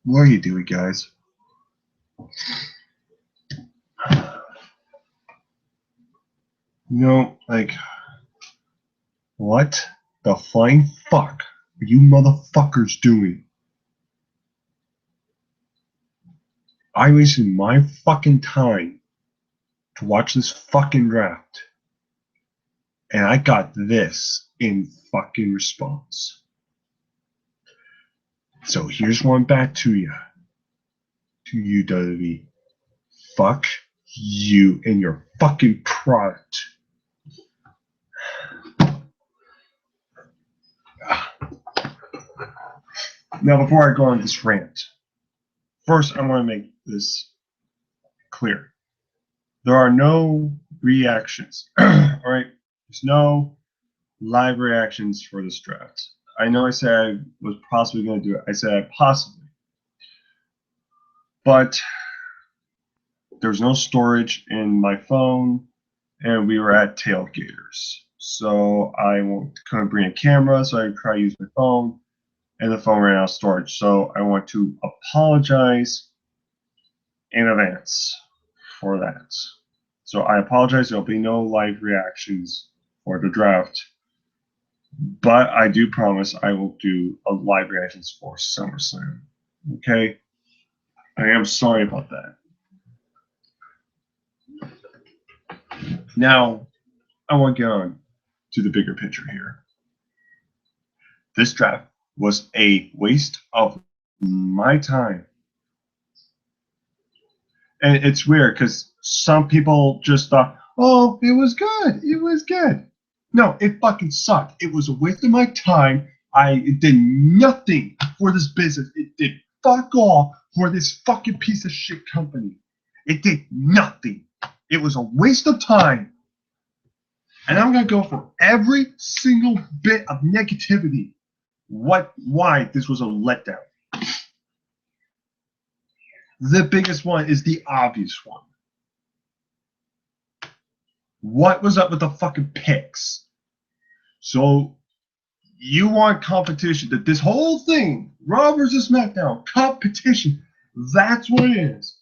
What are you doing, guys? Like, what the flying fuck are you motherfuckers doing? I wasted my fucking time to watch this fucking draft, and I got this in fucking response. So here's one back to you, WWE. Fuck you and your fucking product. Now, before I go on this rant, first I want to make this clear. There are no reactions. Alright? There's no live reactions for this draft. I know I said I was possibly going to do it. I said possibly. But there's no storage in my phone, and we were at Tailgaters. So I couldn't bring a camera, so I tried to use my phone, and the phone ran out of storage. So I want to apologize in advance for that. So I apologize. There'll be no live reactions for the draft, but I do promise I will do a live reactions for SummerSlam. Okay? I am sorry about that. Now, I want to get on to the bigger picture here. This draft was a waste of my time. And it's weird because some people just thought, oh, it was good. It was good. No, it fucking sucked. It was a waste of my time. It did nothing for this business. It did fuck all for this fucking piece of shit company. It did nothing. It was a waste of time. And I'm going to go for every single bit of negativity. Why this was a letdown. The biggest one is the obvious one. What was up with the fucking picks? So you want competition, that this whole thing, Raw versus SmackDown, competition, that's what it is.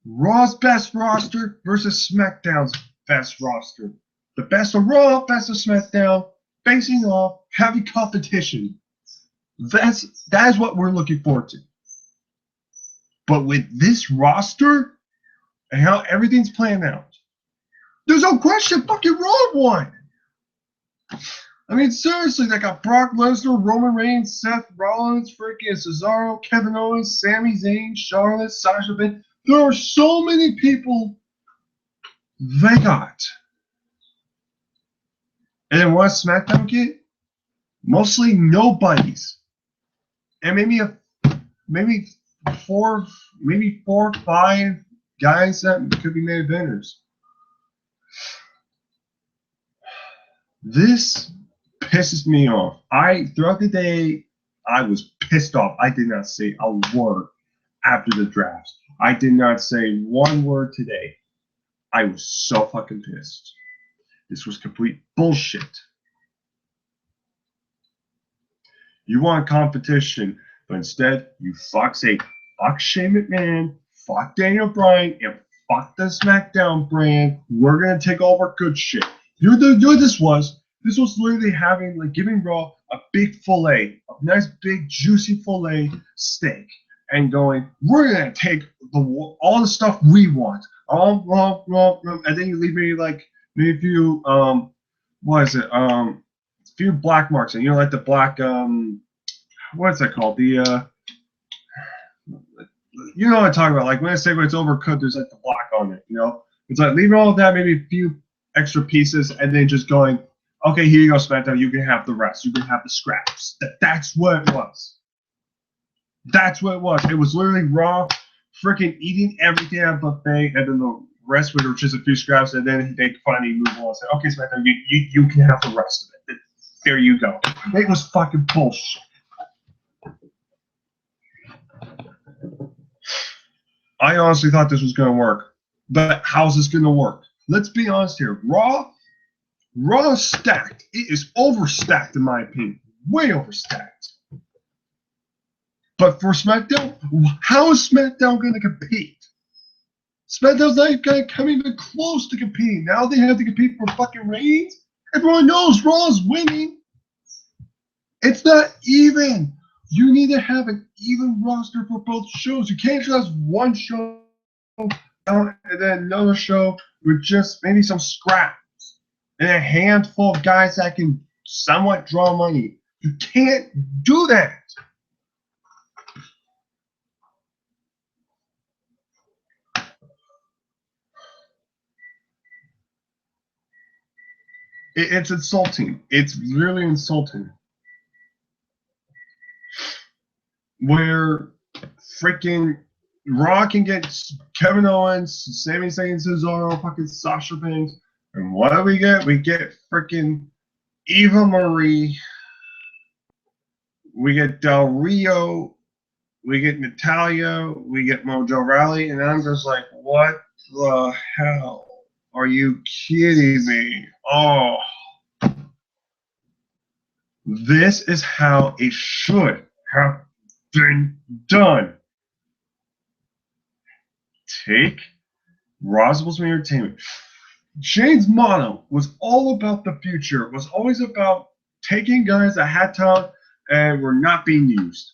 Raw's best roster versus SmackDown's best roster. The best of Raw, best of SmackDown, facing off, having competition. That is what we're looking forward to. But with this roster and how everything's playing out, there's no question fucking Raw won. I mean, seriously, they got Brock Lesnar, Roman Reigns, Seth Rollins, freaking Cesaro, Kevin Owens, Sami Zayn, Charlotte, Sasha Banks. There are so many people they got. And then what does SmackDown get? Mostly nobodies. And maybe four or five guys that could be main eventers. This pisses me off. Throughout the day, I was pissed off. I did not say a word after the draft. I did not say one word today. I was so fucking pissed. This was complete bullshit. You want competition, but instead you fuck Shane McMahon, fuck Daniel Bryan, and fuck the SmackDown brand. We're gonna take over good shit. You know what this was? This was literally giving Raw a big fillet, a nice big juicy fillet steak, and going, we're gonna take all the stuff we want. And then you leave me maybe a few few black marks, and like the black what is that called? You know what I'm talking about. Like when I say when it's overcooked, there's like the black on it. It's like leaving all of that, maybe a few extra pieces, and then just going, okay, here you go, SmackDown. You can have the rest. You can have the scraps. That's what it was. That's what it was. It was literally Raw, freaking eating everything at a buffet, and then the rest were just a few scraps, and then they finally move on and say, okay, SmackDown, you can have the rest of it. There you go. It was fucking bullshit. I honestly thought this was going to work. But how's this going to work? Let's be honest here. Raw is stacked. It is overstacked, in my opinion. Way overstacked. But for SmackDown, how is SmackDown going to compete? SmackDown's not going to come even close to competing. Now they have to compete for fucking ratings. Everyone knows Raw's winning. It's not even. You need to have an even roster for both shows. You can't just have one show and then another show with just maybe some scraps and a handful of guys that can somewhat draw money. You can't do that. It's insulting. It's really insulting. Where freaking Raw can get Kevin Owens, Sami Zayn, Cesaro, fucking Sasha Banks, and what do we get? We get freaking Eva Marie. We get Del Rio. We get Natalia. We get Mojo Rawley, and I'm just like, what the hell? Are you kidding me? Oh. This is how it should have been done. Take Roswell's Entertainment. Shane's motto was all about the future. It was always about taking guys that had talent and were not being used.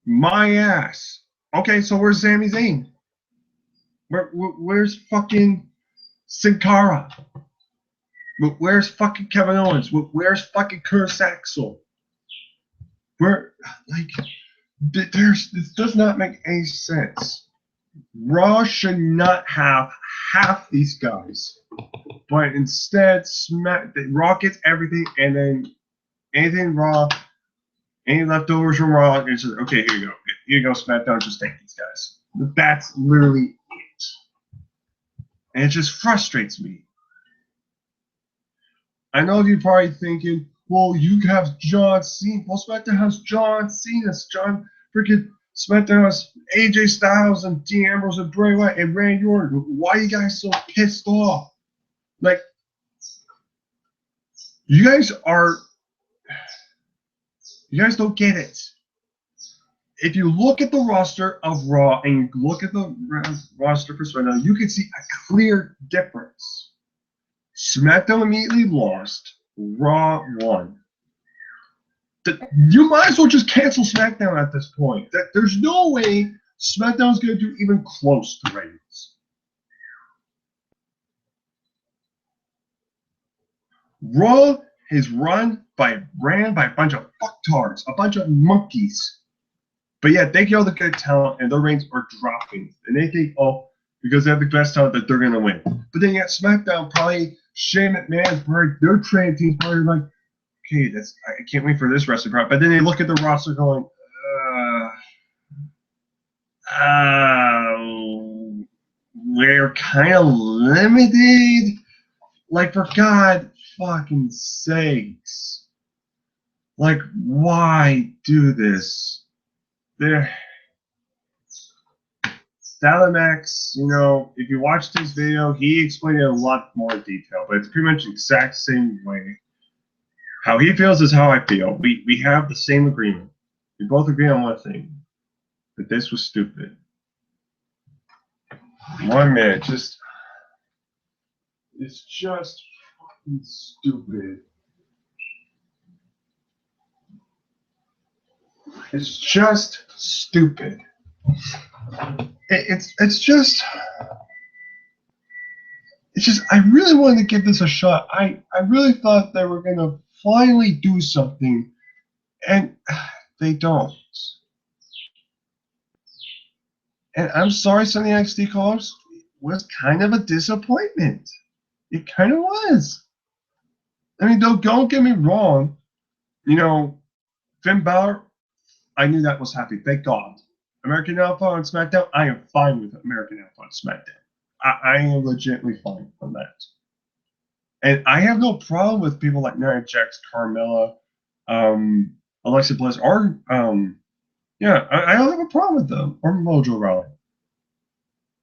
My ass. Okay, so where's Sami Zayn? Where's fucking Sin Cara? Where's fucking Kevin Owens? Where's fucking Curtis Axel? Where, like, this does not make any sense. Raw should not have half these guys, but instead, Raw gets everything, and then anything Raw, any leftovers from Raw, it's just, okay, here you go. Here you go, SmackDown, just take these guys. That's literally it. And it just frustrates me. I know you're probably thinking, well, you have John Cena. Well, SmackDown has John Cena. Freaking SmackDown has AJ Styles and Dean Ambrose and Bray Wyatt and Randy Orton. Why are you guys so pissed off? Like, you guys don't get it. If you look at the roster of Raw and you look at the roster for SmackDown, you can see a clear difference. SmackDown immediately lost. Raw won. You might as well just cancel SmackDown at this point. There's no way SmackDown's going to do even close to ratings. Raw is ran by a bunch of fucktards, a bunch of monkeys. But yet they get all the good talent and their ratings are dropping. And they think, oh, because they have the best talent that they're going to win. But then yet SmackDown probably, Shane McMahon's probably, their training team's probably like, okay, I can't wait for this wrestling product. But then they look at the roster going, we're kind of limited. Like, for God fucking sakes. Like, why do this? Dynamax, if you watch this video, he explained it a lot more detail, but it's pretty much the exact same way. How he feels is how I feel. We have the same agreement. We both agree on one thing. That this was stupid. 1 minute, it's just fucking stupid. It's just stupid. It's just I really wanted to give this a shot. I really thought they were gonna finally do something, and they don't. And I'm sorry, some of the NXT callers was kind of a disappointment. It kind of was. I mean, don't get me wrong. Finn Balor, I knew that was happening. Thank God. American Alpha on SmackDown, I am fine with American Alpha on SmackDown. I am legitimately fine on that. And I have no problem with people like Nia Jax, Carmella, Alexa Bliss, or I don't have a problem with them, or Mojo Rawley.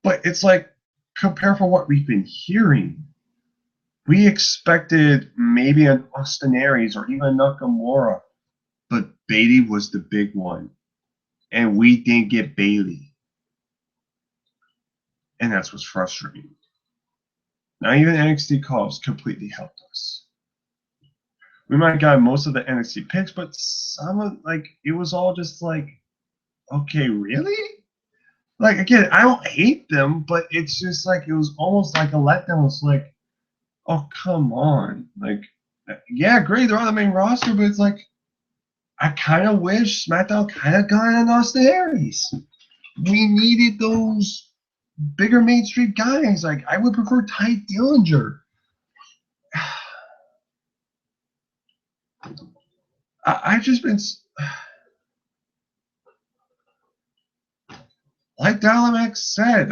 But it's like, compare for what we've been hearing. We expected maybe an Austin Aries or even Nakamura, but Bailey was the big one. And we didn't get Bailey. And that's what's frustrating. Not even NXT calls completely helped us. We might have got most of the NXT picks, but some of, like, it was all just like, okay, really? Like, again, I don't hate them, but it's just like, it was almost like a letdown. It's like, oh, come on. Like, yeah, great, they're on the main roster, but it's like, I kind of wish SmackDown kind of got an Austin Aries. We needed those bigger mainstream guys. Like, I would prefer Ty Dillinger. I've just been, like Dalamax said,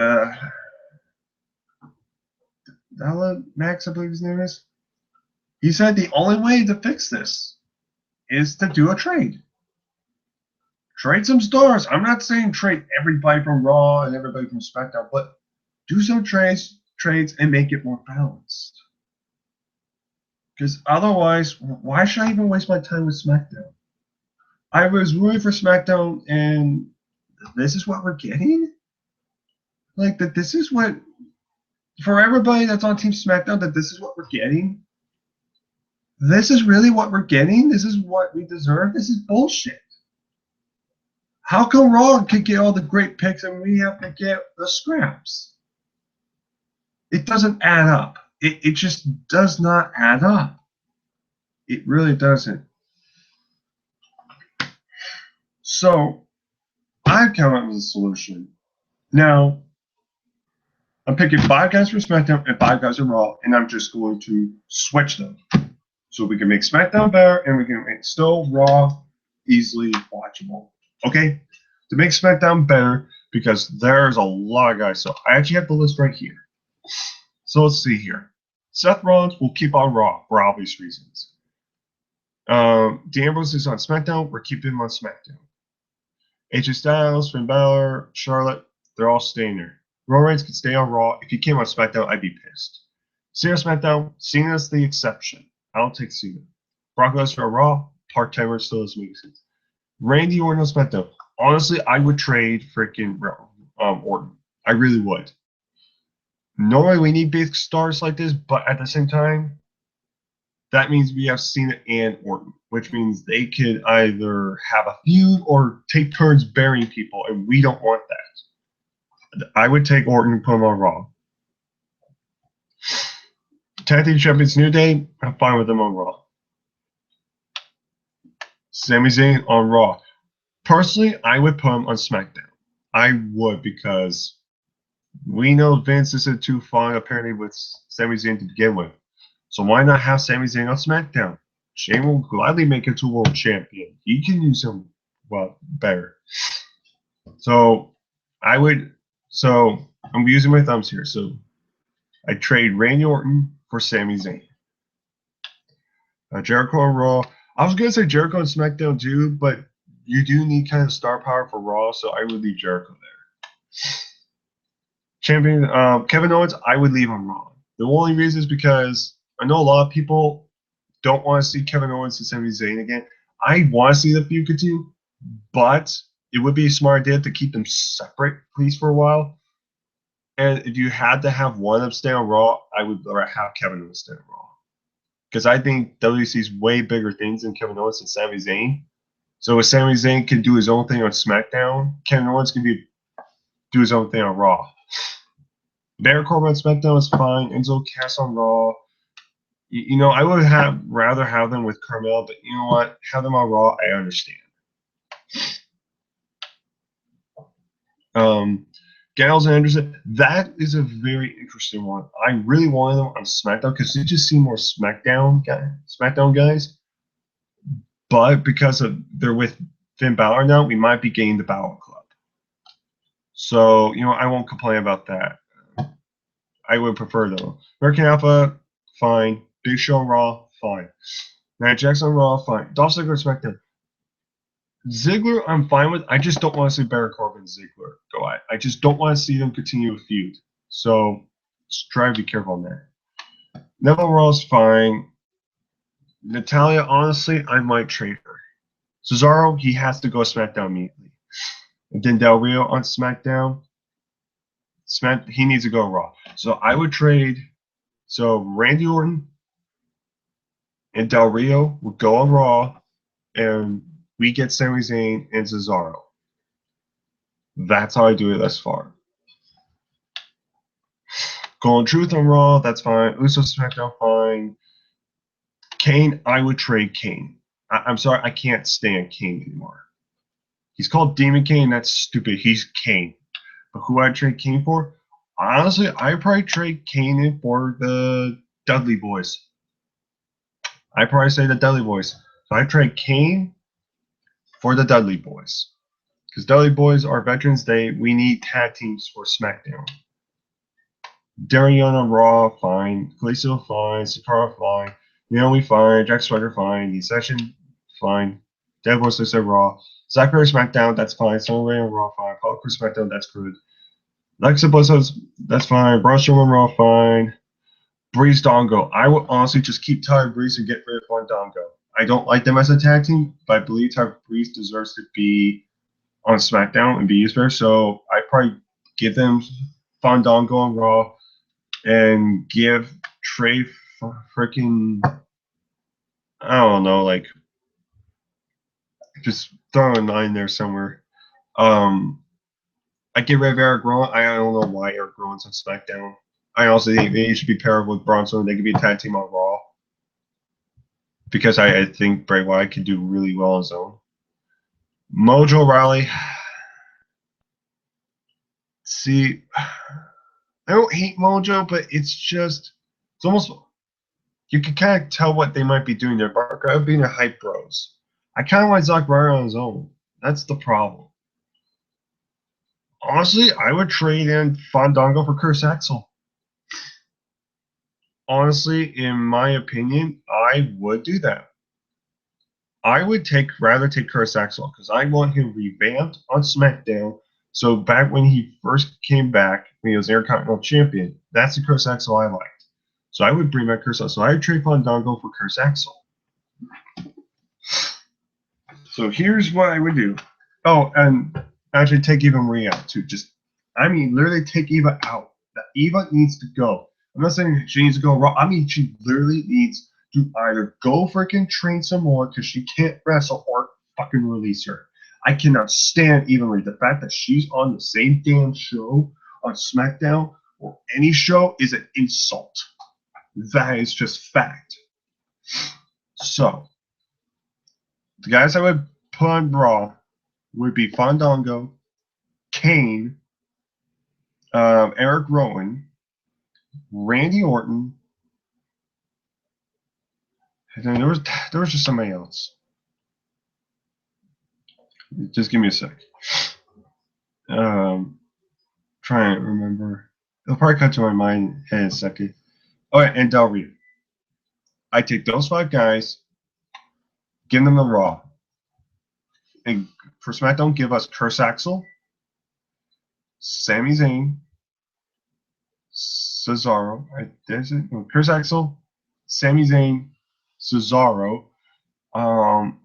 Dalamax, I believe his name is. He said the only way to fix this is to do a trade. Trade some stars. I'm not saying trade everybody from Raw and everybody from SmackDown, but do some trades and make it more balanced. Because otherwise, why should I even waste my time with SmackDown? I was rooting for SmackDown, and this is what we're getting? Like, that this is what, for everybody that's on Team SmackDown, that this is what we're getting? This is really what we're getting? This is what we deserve? This is bullshit. How come Raw could get all the great picks and we have to get the scraps? It doesn't add up. It just does not add up. It really doesn't. So, I've come up with a solution. Now, I'm picking 5 guys for SmackDown and 5 guys for Raw, and I'm just going to switch them. So we can make SmackDown better, and we can make still Raw easily watchable. Okay? To make SmackDown better, because there's a lot of guys. So I actually have the list right here. So let's see here. Seth Rollins will keep on Raw for obvious reasons. Dean Ambrose is on SmackDown. We're keeping him on SmackDown. AJ Styles, Finn Balor, Charlotte, they're all staying there. Roman Reigns could stay on Raw. If he came on SmackDown, I'd be pissed. Cena SmackDown, Cena's the exception. I don't take Cena. Brock Lesnar on Raw, part-timer still doesn't make sense. Randy Orton on SmackDown. Honestly, I would trade freaking Orton. I really would. Normally, we need big stars like this, but at the same time, that means we have Cena and Orton, which means they could either have a feud or take turns burying people, and we don't want that. I would take Orton and put him on Raw. Tag Team Champions New Day, I'm fine with them on Raw. Sami Zayn on Raw. Personally, I would put him on SmackDown. I would, because we know Vince isn't too fond, apparently, with Sami Zayn to begin with. So why not have Sami Zayn on SmackDown? Shane will gladly make it to world champion. He can use him better. So I'm using my thumbs here. So I trade Randy Orton for Sami Zayn. Jericho on Raw. I was gonna say Jericho on SmackDown too, but you do need kind of star power for Raw, so I would leave Jericho there. Champion Kevin Owens, I would leave on Raw. The only reason is because I know a lot of people don't want to see Kevin Owens and Sami Zayn again. I want to see the feud continue, but it would be a smart idea to keep them separate, please, for a while. And if you had to have one of them stay on Raw, I would have Kevin Owens stay on Raw. Because I think WWE sees way bigger things than Kevin Owens and Sami Zayn. So if Sami Zayn can do his own thing on SmackDown, Kevin Owens can do his own thing on Raw. Baron Corbin on SmackDown is fine. Enzo Cass on Raw. You know, I would rather have them with Carmel, but you know what? Have them on Raw, I understand. Gallows and Anderson, that is a very interesting one. I really wanted them on SmackDown because you just see more SmackDown guys. But because they're with Finn Balor now, we might be getting the Balor Club. So, you know, I won't complain about that. I would prefer though. American Alpha, fine. Big Show on Raw, fine. Nia Jax on Raw, fine. Dolph Ziggler SmackDown. Ziggler, I'm fine with. I just don't want to see Baron Corbin and Ziggler go at. I just don't want to see them continue a feud. So just try to be careful on that. Neville Raw's fine. Natalia, honestly, I might trade her. Cesaro, he has to go SmackDown immediately. And then Del Rio on SmackDown. He needs to go Raw. So I would trade. So Randy Orton and Del Rio would go on Raw, and we get Sami Zayn and Cesaro. That's how I do it thus far. Golden Truth on Raw, that's fine. Uso SmackDown, fine. Kane, I would trade Kane. I'm sorry, I can't stand Kane anymore. He's called Demon Kane. That's stupid. He's Kane. But who I'd trade Kane for? Honestly, I'd probably trade Kane in for the Dudley Boys. I'd probably say the Dudley Boys. So I'd trade Kane for the Dudley Boys. Because Dudley Boys are Veterans Day. We need tag teams for SmackDown. Darian on Raw, fine. Kalisto, fine. Sakara, fine. Naomi, fine. Jack Swagger, fine. The Session, fine. Dead Boys, they said Raw. Zachary SmackDown, that's fine. Sonya on Raw, fine. Paul Cruz SmackDown, that's good. Alexa Bliss, that's fine. Braun Strowman on Raw, fine. Breeze Dongo. I would honestly just keep Tyler Breeze and get rid of Fandango. I don't like them as a tag team, but I believe Tyler Breeze deserves to be on SmackDown and be used there. So I probably give them Fandango on Raw and give Trey freaking, I don't know, like just throw a 9 there somewhere. I get rid of Eric Rowan. I don't know why Eric Rowan's on SmackDown. I also think they should be paired with Bronson. They could be a tag team on Raw. Because I think Bray Wyatt could do really well on his own. Mojo Rawley. See, I don't hate Mojo, but it's almost, you can kind of tell what they might be doing there. Barker being a hype bros. I kind of want Zack Ryder on his own. That's the problem. Honestly, I would trade in Fandango for Curtis Axel. Honestly, in my opinion, I would do that. I would rather take Curtis Axel because I want him revamped on SmackDown. So back when he first came back, when he was Intercontinental Champion, that's the Curtis Axel I liked. So I would bring back Curtis Axel. So I would trade Fandango for Curtis Axel. So here's what I would do. Oh, and actually take Eva Marie out too. Literally take Eva out. Eva needs to go. I'm not saying she needs to go Raw. I mean, she literally needs to either go freaking train some more because she can't wrestle or fucking release her. I cannot stand Eva Marie. The fact that she's on the same damn show on SmackDown or any show is an insult. That is just fact. So, the guys I would put on Raw would be Fandango, Kane, Eric Rowan, Randy Orton, and then there was just somebody else. Just give me a sec. Trying to remember. It'll probably come to my mind in a second. Oh, yeah, and Del Rio. I take those 5 guys, give them the Raw. And for SmackDown, give us Curtis Axel, Sami Zayn, Cesaro. Curtis Axel, Sami Zayn, Cesaro.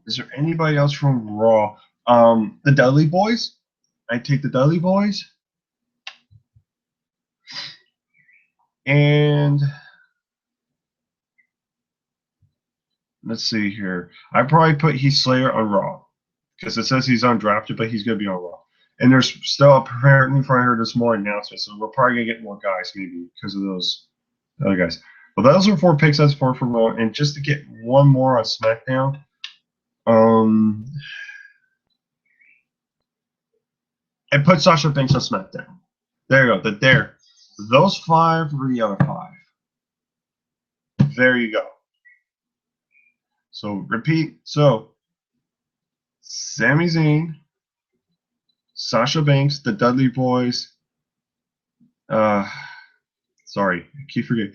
Is there anybody else from Raw? The Dudley Boys. I take the Dudley Boys. And let's see here. I probably put Heath Slater on Raw because it says he's undrafted, but he's going to be on Raw. And there's still apparently, I heard this more announcement, so we're probably going to get more guys maybe because of those other guys. But those are 4 picks. That's 4 for Raw. And just to get one more on SmackDown, and put Sasha Banks on SmackDown. There you go. Those 5 were the other 5. There you go. So repeat. So Sami Zayn, Sasha Banks, the Dudley Boys. Sorry, I keep forgetting.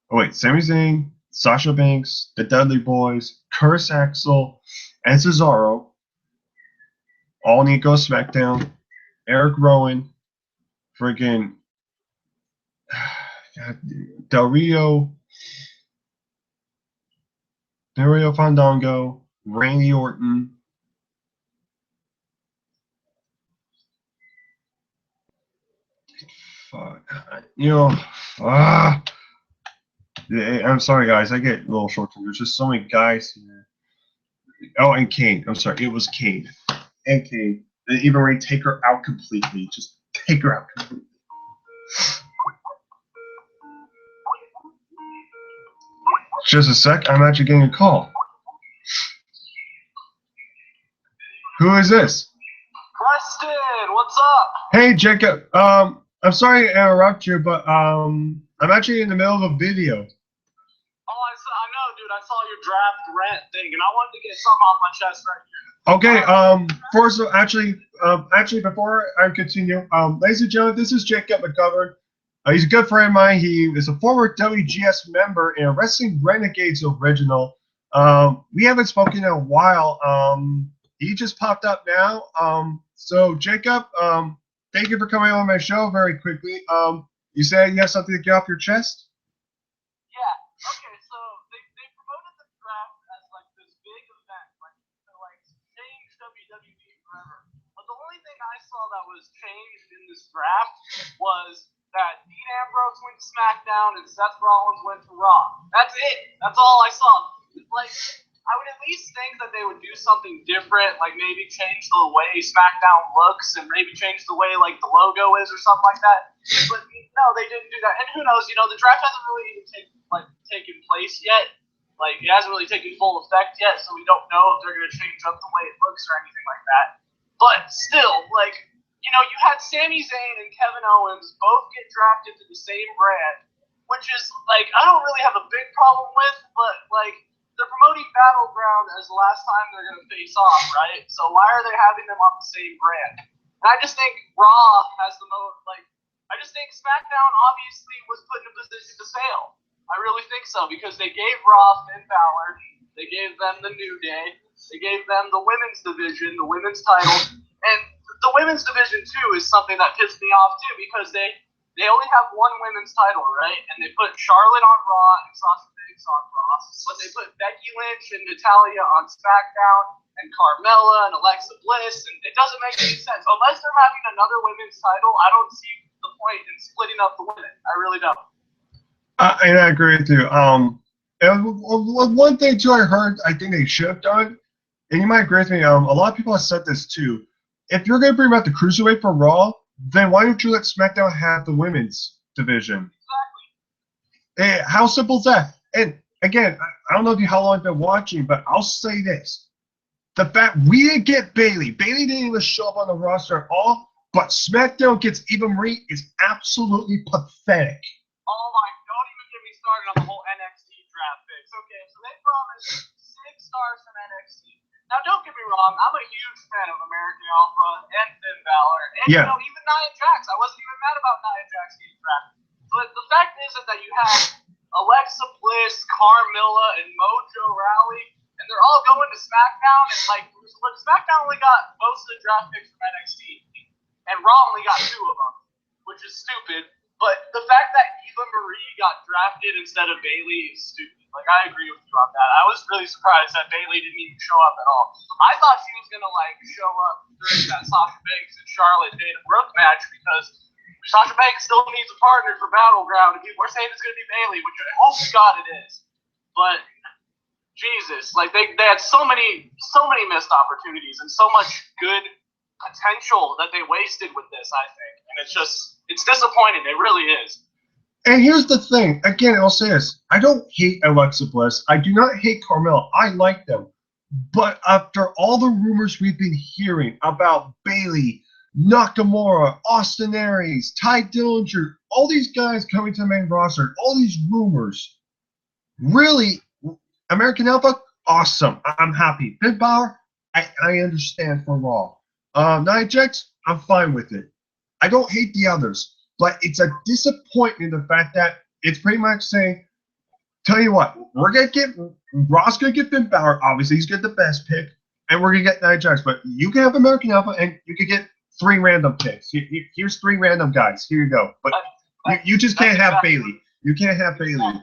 Oh wait, Sami Zayn, Sasha Banks, the Dudley Boys, Curtis Axel, and Cesaro all need to go SmackDown. Eric Rowan, friggin' Del Rio, Mario Fandango, Randy Orton. Fuck. You know, I'm sorry, guys. I get a little short-term. There's just so many guys here. Oh, and Kane. I'm sorry. It was Kane. And Kane. And even Ray, take her out completely. Just take her out completely. Just a sec. I'm actually getting a call. Who is this? Preston, what's up? Hey, Jacob. I'm sorry to interrupt you, but I'm actually in the middle of a video. Oh, I know, dude. I saw your draft rant thing, and I wanted to get something off my chest right here. Okay. First, actually, before I continue, ladies and gentlemen, this is Jacob McGovern. He's a good friend of mine. He is a former WGS member in a Wrestling Renegades original. We haven't spoken in a while. He just popped up now. So Jacob, thank you for coming on my show very quickly. You said you have something to get off your chest? Yeah. Okay, so they promoted the draft as like this big event, like to like change WWE forever. But the only thing I saw that was changed in this draft was that Dean Ambrose went to SmackDown and Seth Rollins went to Raw. That's it. That's all I saw. Like, I would at least think that they would do something different, like maybe change the way SmackDown looks and maybe change the way like the logo is or something like that. But no, they didn't do that. And who knows? You know, the draft hasn't really even taken place yet. Like, it hasn't really taken full effect yet, so we don't know if they're going to change up the way it looks or anything like that. But still, like, you know, you had Sami Zayn and Kevin Owens both get drafted to the same brand, which is, like, I don't really have a big problem with, but, like, they're promoting Battleground as the last time they're going to face off, right? So why are they having them on the same brand? And I just think Raw has the most, like, I just think SmackDown obviously was put in a position to fail. I really think so, because they gave Raw Finn Balor, they gave them the New Day, they gave them the women's division, the women's title, and the women's division too is something that pissed me off too, because they only have one women's title, right? And they put Charlotte on Raw and Sasha Banks on Raw, but they put Becky Lynch and Natalya on SmackDown and Carmella and Alexa Bliss, and it doesn't make any sense. Unless they're having another women's title, I don't see the point in splitting up the women. I really don't. And I agree with you. And one thing too, I heard, I think they should have done, and you might agree with me. A lot of people have said this too. If you're going to bring back the cruiserweight for Raw, then why don't you let SmackDown have the women's division? Exactly. How simple is that? And again, I don't know how long I've been watching, but I'll say this: the fact we didn't get Bayley didn't even show up on the roster at all, but SmackDown gets Eva Marie is absolutely pathetic. Oh my, don't even get me started on the whole NXT draft picks. Okay, so they promised 6 stars from NXT. Now, don't get me wrong, I'm a huge fan of American Alpha and Finn Balor, and you know, even Nia Jax. I wasn't even mad about Nia Jax getting drafted. But the fact is that you have Alexa Bliss, Carmella, and Mojo Rawley, and they're all going to SmackDown, and like, SmackDown only got most of the draft picks from NXT, and Raw only got 2 of them, which is stupid. But the fact that Eva Marie got drafted instead of Bayley is stupid. Like, I agree with you on that. I was really surprised that Bayley didn't even show up at all. I thought she was gonna like show up during that Sasha Banks and Charlotte Dana Brooke match, because Sasha Banks still needs a partner for Battleground, and people are saying it's gonna be Bayley, which I hope to God it is. But Jesus, like they had so many missed opportunities and so much good potential that they wasted with this, I think. And it's disappointing. It really is. And here's the thing. Again, I'll say this. I don't hate Alexa Bliss. I do not hate Carmella. I like them. But after all the rumors we've been hearing about Bayley, Nakamura, Austin Aries, Ty Dillinger, all these guys coming to the main roster, all these rumors, really, American Alpha, awesome. I'm happy. Finn Balor, I understand for Raw. Nia Jax, I'm fine with it. I don't hate the others. But it's a disappointment, the fact that it's pretty much saying, tell you what, we're going to get, Ross going to get Finn Balor, obviously he's got the best pick, and we're going to get Nia Jax, but you can have American Alpha, and you can get 3 random picks. Here's 3 random guys, here you go. But you just can't have Bayley. You can't have Bayley.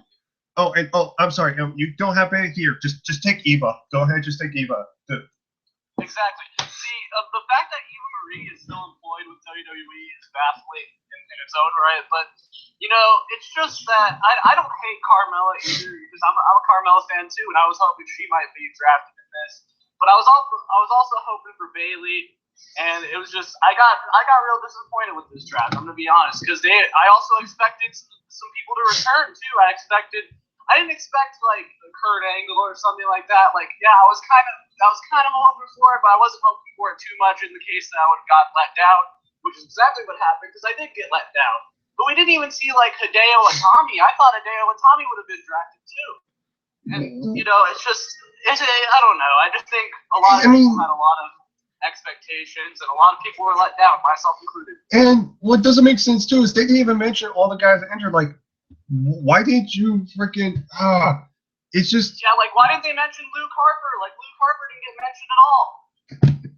Oh, and I'm sorry. You don't have it here. Just take Eva. Go ahead. Just take Eva. Exactly. See, the fact that Eva Marie is still employed with WWE is baffling in its own right. But it's just that I don't hate Carmella either because I'm a Carmella fan too, and I was hoping she might be drafted in this. But I was also hoping for Bayley, and it was just I got real disappointed with this draft. I'm gonna be honest because I also expected some people to return too. I didn't expect like Kurt Angle or something like that. Like, yeah, I was kind of hoping for it, but I wasn't hoping for it too much in the case that I would have gotten let down, which is exactly what happened because I did get let down. But we didn't even see like Hideo Itami. I thought Hideo Itami would have been drafted too. And I don't know. I just think a lot of people had a lot of expectations, and a lot of people were let down, myself included. And what doesn't make sense too is they didn't even mention all the guys that entered. Like, why didn't you freaking it's just like why didn't they mention Luke Harper? Like Luke Harper didn't get mentioned at all.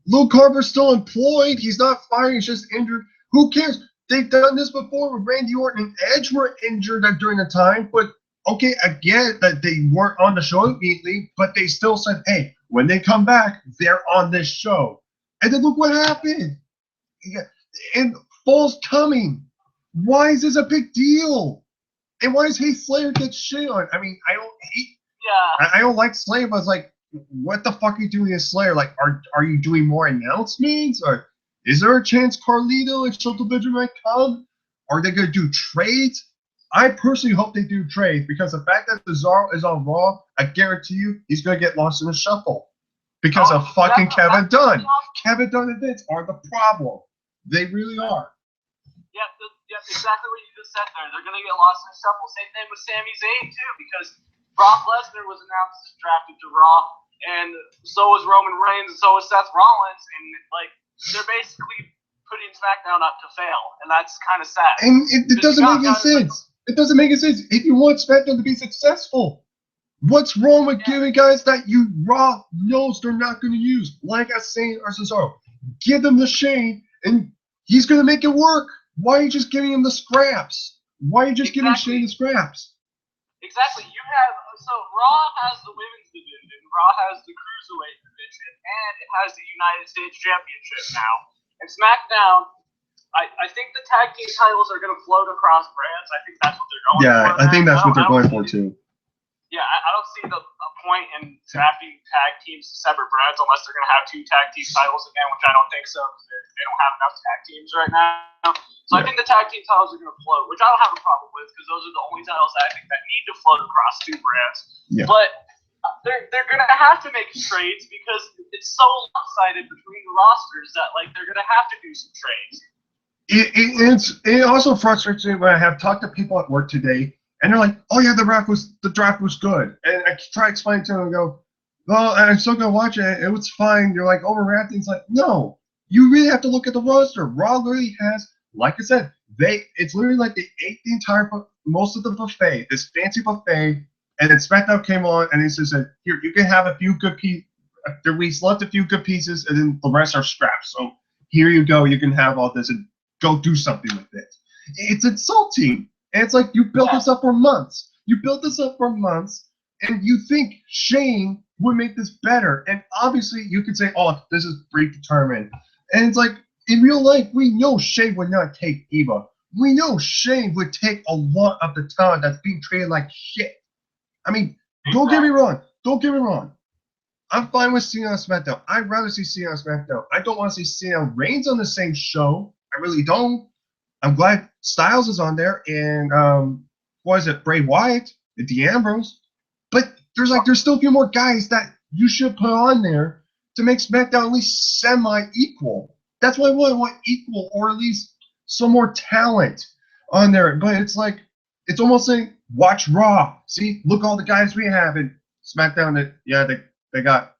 Luke Harper's still employed. He's not fired. He's just injured. Who cares? They've done this before with Randy Orton and Edge were injured during the time. But okay, I get that they weren't on the show immediately, but they still said, hey, when they come back, they're on this show. And then look what happened. And Fall's coming. Why is this a big deal? And why does Heath Slater get shit on? I mean, I don't like Slayer, but I was like, what the fuck are you doing as Slayer? Like, are you doing more announcements? Or is there a chance Carlito and Shelton Benjamin might come? Are they going to do trades? I personally hope they do trades because the fact that Cesaro is on Raw, I guarantee you he's going to get lost in the shuffle because of fucking Kevin Dunn. Kevin Dunn and Vince are the problem. They really are. Yep, exactly what you just said there. They're going to get lost in the shuffle. Same thing with Sami Zayn, too, because Brock Lesnar was announced as drafted to Raw, and so was Roman Reigns, and so was Seth Rollins, and, like, they're basically putting SmackDown up to fail, and that's kind of sad. And it doesn't make any sense. It doesn't make any sense. If you want SmackDown to be successful, what's wrong with giving guys that you Raw knows they're not going to use, like a Zayn or Cesaro? Give them the Shane, and he's going to make it work. Why are you just giving him the scraps? Why are you just giving Shane the scraps? Exactly. So Raw has the women's division, Raw has the cruiserweight division, and it has the United States Championship now. And SmackDown, I think the tag team titles are going to float across brands. I think that's what they're going for. Yeah, I think that's what they're going for too. Yeah, I don't see a point in drafting tag teams to separate brands unless they're going to have two tag team titles again, which I don't think so because they don't have enough tag teams right now. So I think the tag team titles are going to float, which I don't have a problem with because those are the only titles that I think that need to float across two brands. Yeah. But they're going to have to make trades because it's so lopsided between the rosters that like they're going to have to do some trades. It also frustrates me when I have talked to people at work today. And they're like, oh, yeah, the draft was good. And I try to explain to them and go, well, I'm still going to watch it. It was fine. You're like overreacting. It's like, no, you really have to look at the roster. Raw literally has, like I said, it's literally like they ate the entire, most of the buffet, this fancy buffet. And then SmackDown came on and it said, here, you can have a few good pieces. We select a few good pieces and then the rest are scraps. So here you go. You can have all this and go do something with it. It's insulting. And it's like you built this up for months. You built this up for months, and you think Shane would make this better. And obviously, you could say, oh, this is predetermined. And it's like, in real life, we know Shane would not take Eva. We know Shane would take a lot of the talent that's being treated like shit. I mean, don't get me wrong. Don't get me wrong. I'm fine with Cena on SmackDown. I'd rather see Cena on SmackDown. I don't want to see Cena and Reigns on the same show. I really don't. I'm glad Styles is on there, and what is it, Bray Wyatt, and D'Ambrose. But there's still a few more guys that you should put on there to make SmackDown at least semi-equal. That's what I want. I want equal, or at least some more talent on there. But it's like, it's almost like, watch Raw. See, look all the guys we have in SmackDown. They got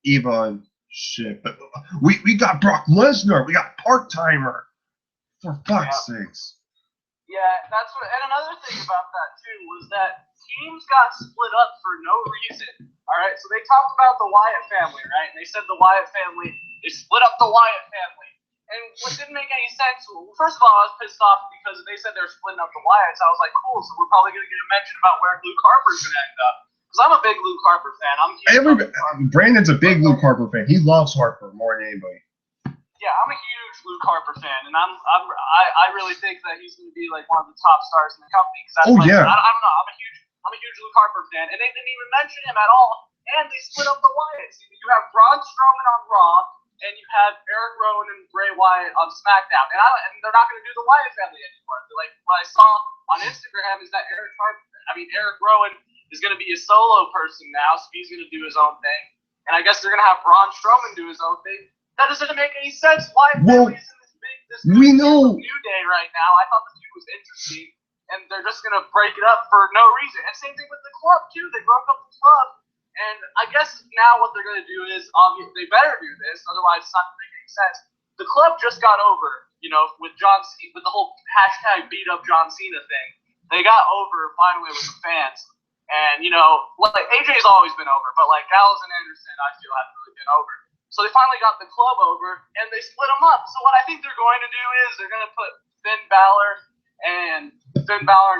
Eva and shit. But we got Brock Lesnar. We got Part-Timer. For fuck's sakes. Yeah, that's what. And another thing about that too was that teams got split up for no reason. All right, so they talked about the Wyatt family, right? And they said the Wyatt family, they split up the Wyatt family, And what didn't make any sense, first of all, I was pissed off because they said they were splitting up the Wyatts. I was like, cool, so we're probably going to get a mention about where Luke Harper's going to end up. Because I'm a big Luke Harper fan. Brandon's a big Luke Harper fan. He loves Harper more than anybody. Yeah, I'm a huge Luke Harper fan, and I really think that he's going to be like one of the top stars in the company. Cause that's yeah. I don't know. I'm a huge Luke Harper fan, and they didn't even mention him at all. And they split up the Wyatts. You have Braun Strowman on Raw, and you have Eric Rowan and Bray Wyatt on SmackDown, and they're not going to do the Wyatt family anymore. Like what I saw on Instagram is that Eric Rowan is going to be a solo person now, so he's going to do his own thing, and I guess they're going to have Braun Strowman do his own thing. That doesn't make any sense. Wyatt family is in this we know New Day right now. I thought the feud was interesting, and they're just going to break it up for no reason. And same thing with the club too. They broke up the club. And I guess now what they're going to do is, obviously, they better do this, otherwise it's not going to make any sense. The club just got over, with John Cena, with the whole hashtag beat up John Cena thing. They got over finally with the fans. And, like AJ's always been over, but like Gallows and Anderson, I feel haven't really been over. So they finally got the club over, and they split them up. So what I think they're going to do is they're going to put Finn Balor and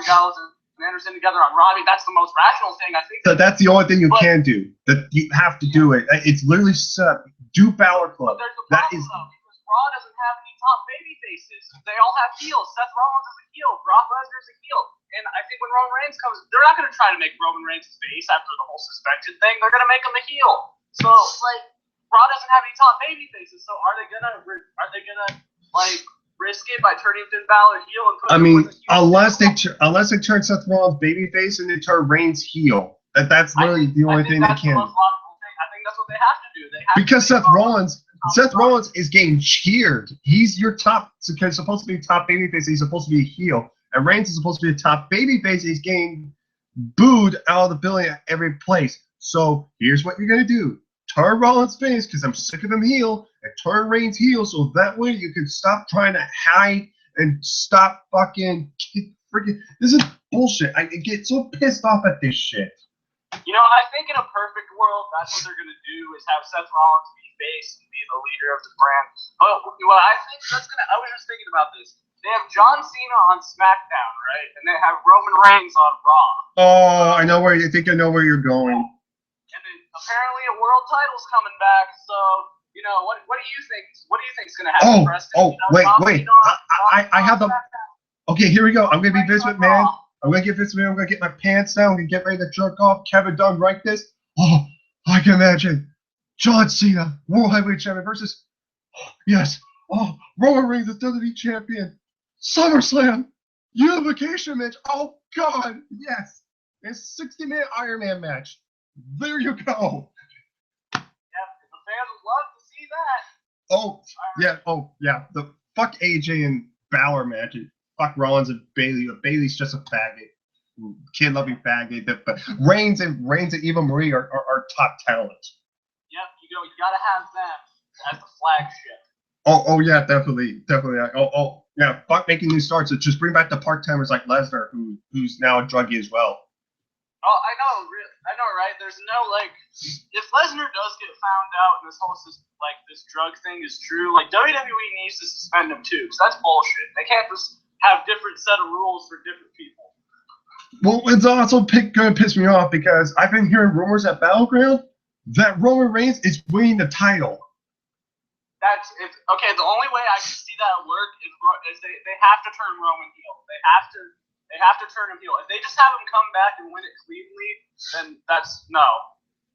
Gallows and Anderson together on Raw. I mean, that's the most rational thing, I think. So that's the only thing you can do. That you have to do it. It's literally set. Do Balor Club. But there's a problem, though, because Raw doesn't have any top baby faces. They all have heels. Seth Rollins is a heel. Brock Lesnar's a heel. And I think when Roman Reigns comes, they're not going to try to make Roman Reigns a face after the whole suspension thing. They're going to make him a heel. So, like, Raw doesn't have any top baby faces. So are they gonna risk it by turning Finn Balor heel and putting him with the heel? Unless they turn Seth Rollins babyface and they turn Reigns heel. That's really the only thing they can. I think that's what they have to do. Because Seth Rollins is getting cheered. He's your top, because supposed to be top babyface. He's supposed to be a heel, and Reigns is supposed to be a top babyface. He's getting booed out of the building at every place. So here's what you're gonna do. Turn Rollins face, because I'm sick of him heel, and turn Reigns heel, so that way you can stop trying to hide and stop freaking. This is bullshit. I get so pissed off at this shit. I think in a perfect world, that's what they're going to do is have Seth Rollins be face and be the leader of the brand. But what I think I was just thinking about this. They have John Cena on SmackDown, right? And they have Roman Reigns on Raw. Oh, I know where I know where you're going. And then apparently a world title's coming back, so what do you think? What do you think is going to happen, Preston? Wait. I have the. Okay, here we go. I'm gonna be Vince McMahon. I'm gonna get Vince McMahon. I'm gonna get my pants down. I'm gonna get ready to jerk off. Kevin Dunn, write this. Oh, I can imagine John Cena, World Heavyweight Champion versus. Yes. Oh, Roman Reigns is WWE Champion. SummerSlam Unification match. Oh God, yes. It's 60-minute Iron Man match. There you go. Yeah, the fans would love to see that. Oh yeah. The fuck AJ and Balor match. Fuck Rollins and Bayley. Bayley's just a faggot. Kid-loving faggot. But Reigns and Eva Marie are top talent. Yep, you gotta have them as the flagship. Oh yeah, definitely. Oh yeah, fuck making new starts. So just bring back the part-timers like Lesnar, who's now a druggie as well. Oh, I know, right? There's no, if Lesnar does get found out and this whole, this drug thing is true, WWE needs to suspend him too, because that's bullshit. They can't just have different set of rules for different people. Well, it's also going to piss me off because I've been hearing rumors at Battleground that Roman Reigns is winning the title. Okay, the only way I can see that work is they have to turn Roman heel. They have to turn him heel. If they just have him come back and win it cleanly, then that's no.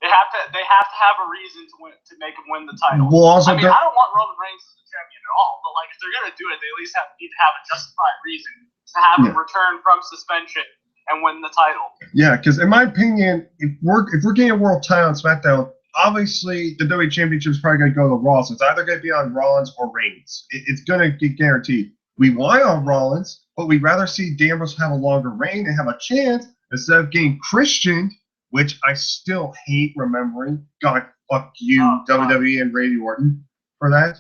They have to have a reason to make him win the title. Well, also I don't want Roman Reigns as the champion at all, but if they're gonna do it, they at least need to have a justified reason to have him return from suspension and win the title. Yeah, because in my opinion, if we're getting a world title on SmackDown, obviously the WWE Championship is probably gonna go to Raw. So it's either gonna be on Rollins or Reigns. It's gonna get guaranteed. We want on Rollins, but we'd rather see Ambrose have a longer reign and have a chance instead of getting Christian, which I still hate remembering. God, fuck you, WWE and Randy Orton, for that.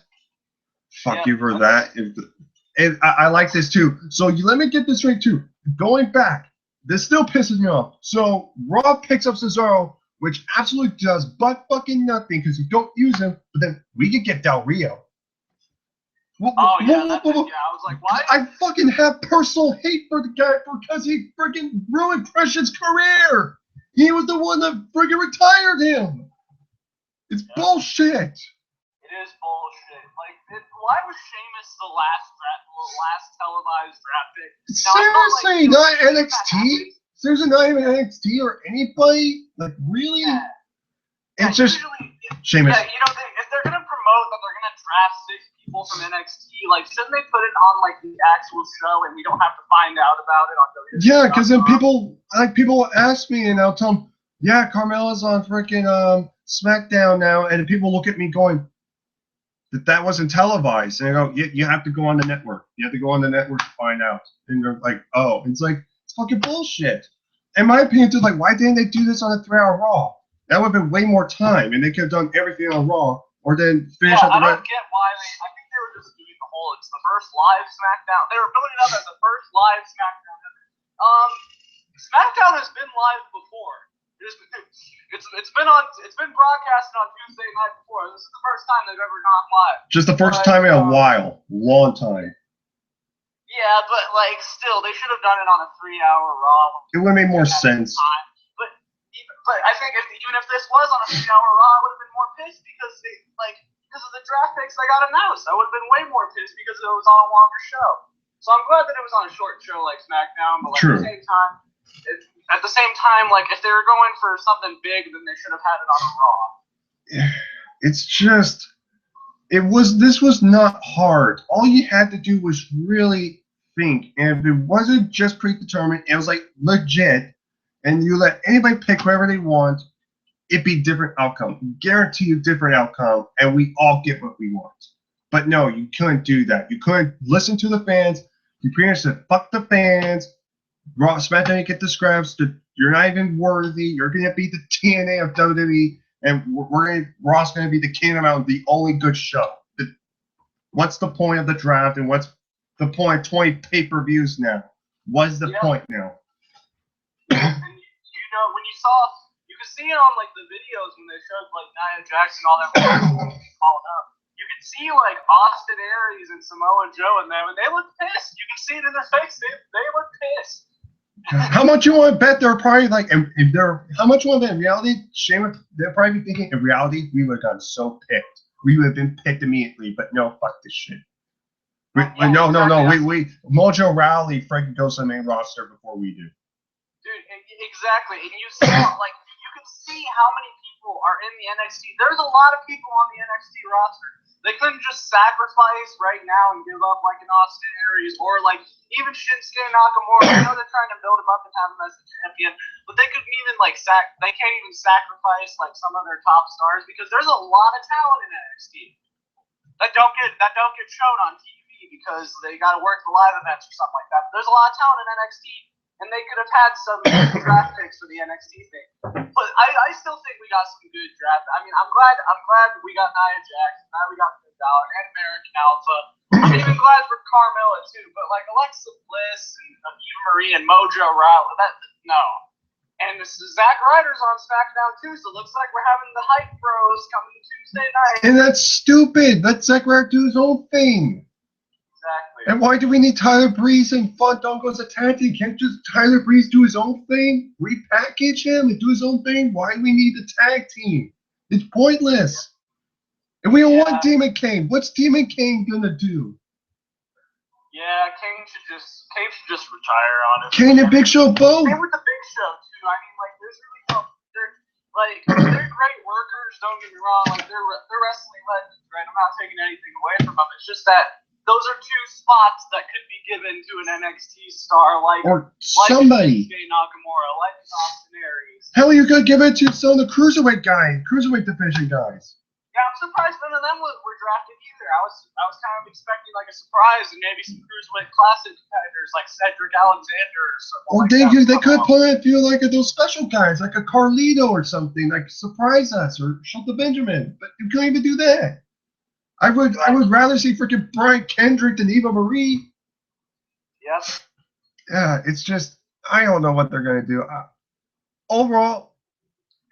Fuck you for that. And I like this too. So let me get this straight too. Going back, this still pisses me off. So Raw picks up Cesaro, which absolutely does butt fucking nothing because you don't use him. But then we could get Del Rio. Oh yeah, I was like, why? I fucking have personal hate for the guy because he freaking ruined Christian's career. He was the one that freaking retired him. It's bullshit. It is bullshit. Like, why was Sheamus the last televised draft pick? Seriously, not NXT. Seriously, not even NXT or anybody. Like, really? Yeah. It's just Sheamus. Yeah, you know, if they're gonna promote that they're gonna draft 6 people from NXT, like, shouldn't they put it on like the actual show and we don't have to find out about it on WWE? Yeah, because then people will ask me and I'll tell them, yeah, Carmella's on freaking SmackDown now, and people look at me going, that wasn't televised, and I go, you have to go on the network. You have to go on the network to find out. And they're like, oh, it's like it's fucking bullshit. In my opinion, too, like, why didn't they do this on a 3-hour Raw? That would have been way more time, and they could have done everything on Raw, or then finish up the I don't get why I think they were just doing the whole. It's the first live SmackDown. They were building it up as the first live SmackDown ever. SmackDown has been live before. It's been broadcasted on Tuesday night before. This is the first time they've ever gone live. Just the first time in a while, long time. Yeah, but like still, they should have done it on a 3-hour Raw. It would have made more sense. But I think even if this was on a 3-hour Raw, I would have been more pissed because because of the draft picks that got announced. I would have been way more pissed because it was on a longer show. So I'm glad that it was on a short show like SmackDown, but like True. At the same time, like if they were going for something big, then they should have had it on a Raw. It's just, this was not hard. All you had to do was really think, and if it wasn't just predetermined, it was like legit, and you let anybody pick whoever they want, it'd be different outcome. Guarantee you different outcome, and we all get what we want. But no, you couldn't do that. You couldn't listen to the fans. You pretty much said, fuck the fans. Raw, SmackDown, you get the scraps. You're not even worthy. You're going to be the TNA of WWE, and Raw's going to be the King of the Mountain, the only good show. What's the point of the draft, and what's the point of 20 pay-per-views now? What's the point now? And you know, when you could see it on like the videos when they showed like Nia Jax and all that calling up. You could see like Austin Aries and Samoa Joe in them, and they look pissed. You can see it in their face. They look pissed. How much you want to bet they're probably like, if they're, how much you want to bet in reality, Shane, they're probably thinking in reality, we would have gotten so picked. We would have been picked immediately, but no, fuck this shit. No. Mojo Rowley freaking goes to the main roster before we do. Dude, exactly. And you saw, like, you can see how many people are in the NXT. There's a lot of people on the NXT roster. They couldn't just sacrifice right now and give up like an Austin Aries or like even Shinsuke Nakamura. I know they're trying to build him up and have him as a champion, but they couldn't even like they can't even sacrifice like some of their top stars because there's a lot of talent in NXT that don't get shown on TV because they got to work the live events or something like that. But there's a lot of talent in NXT, and they could have had some draft picks for the NXT thing. But I still think we got some good draft. I mean, I'm glad we got Nia Jax, glad we got Finn Balor and American Alpha. I'm even glad for Carmella too. But like Alexa Bliss and Eva Marie and Mojo Rawley, no. And Zack Ryder's on SmackDown too, so it looks like we're having the hype bros coming Tuesday night. And that's stupid. Let Zack Ryder do his own thing. Exactly. And why do we need Tyler Breeze and Fandango as a tag team? Can't just Tyler Breeze do his own thing? Repackage him and do his own thing? Why do we need the tag team? It's pointless. And we don't want Demon Kane. What's Demon Kane gonna do? Yeah, Kane should just retire, honestly. Kane and Big Show both. Same with the Big Show too. I mean, like there's really they're great workers. Don't get me wrong. Like they're wrestling legends, right? I'm not taking anything away from them. It's just that those are two spots that could be given to an NXT star like somebody. Shinsuke Nakamura, like Austin Aries. Hell, you could give it to some of the cruiserweight division guys. Yeah, I'm surprised none of them were drafted either. I was kind of expecting like a surprise and maybe some cruiserweight classic competitors like Cedric Alexander or something. Or they could put in a few like those special guys, like a Carlito or something, like surprise us or Shelton Benjamin. But you couldn't even do that. I would rather see freaking Brian Kendrick than Eva Marie. Yep. Yeah, it's just I don't know what they're gonna do. Overall,